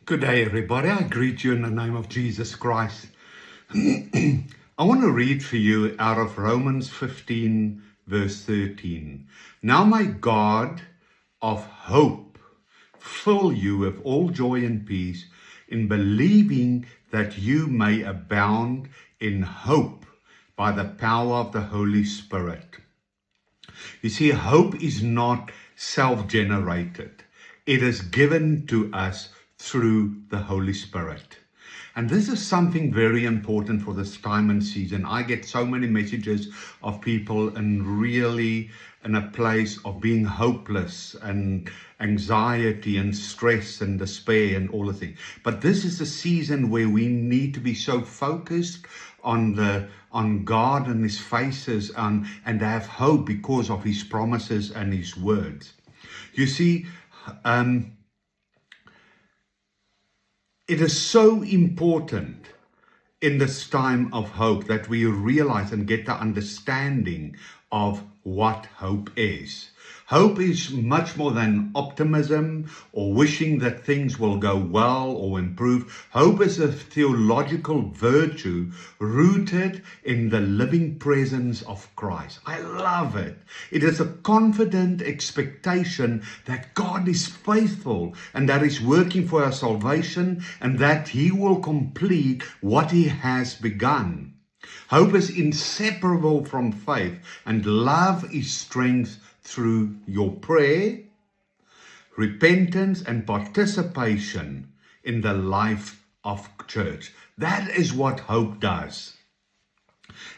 Good day, everybody. I greet you in the name of Jesus Christ. I want to read for you out of Romans 15, verse 13. Now, my God of hope fill you with all joy and peace in believing that you may abound in hope by the power of the Holy Spirit. You see, hope is not self-generated. It is given to us through the Holy Spirit. And this is something very important for this time and season. I get so many messages of people really in a place of being hopeless and anxiety and stress and despair and all the things. But this is a season where we need to be so focused on God and His faces and have hope because of His promises and His words. You see, it is so important in this time of hope that we realize and get the understanding of what hope is. Hope is much more than optimism or wishing that things will go well or improve. Hope is a theological virtue rooted in the living presence of Christ. I love it. It is a confident expectation that God is faithful and that He's working for our salvation and that He will complete what He has begun. Hope is inseparable from faith, and love is strength through your prayer, repentance, and participation in the life of church. That is what hope does.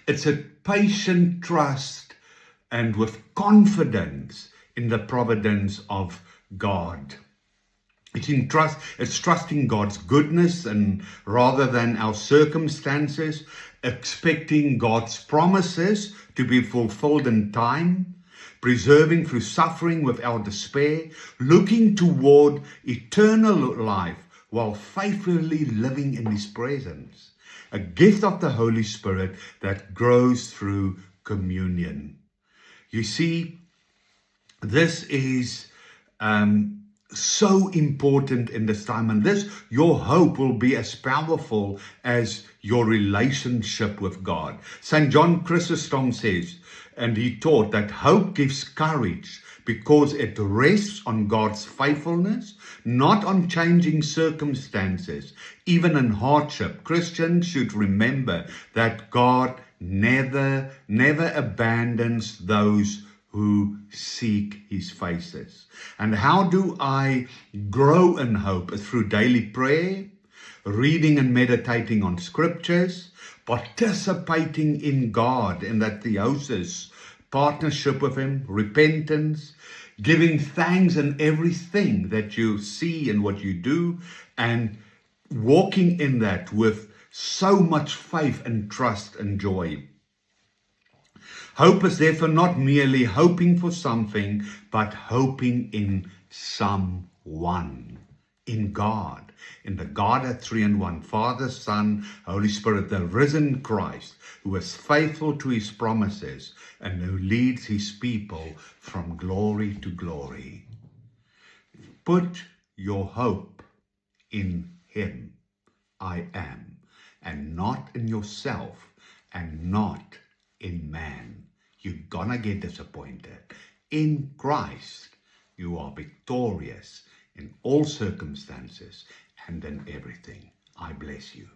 It's a patient trust and with confidence in the providence of God. It's trusting God's goodness and rather than our circumstances, expecting God's promises to be fulfilled in time, preserving through suffering without despair, looking toward eternal life while faithfully living in His presence. A gift of the Holy Spirit that grows through communion. You see, this is so important in this time, and your hope will be as powerful as your relationship with God. St. John Chrysostom says, and he taught that hope gives courage because it rests on God's faithfulness, not on changing circumstances. Even in hardship, Christians should remember that God never abandons those who seek His faces. And how do I grow in hope? Through daily prayer, reading and meditating on scriptures, participating in God, in that theosis, partnership with Him, repentance, giving thanks in everything that you see and what you do, and walking in that with so much faith and trust and joy. Hope is therefore not merely hoping for something, but hoping in someone, in God, in the Godhead 3 in 1, Father, Son, Holy Spirit, the risen Christ, who is faithful to His promises and who leads His people from glory to glory. Put your hope in Him, I am, and not in yourself and not in man. You're gonna get disappointed. In Christ, you are victorious in all circumstances and in everything. I bless you.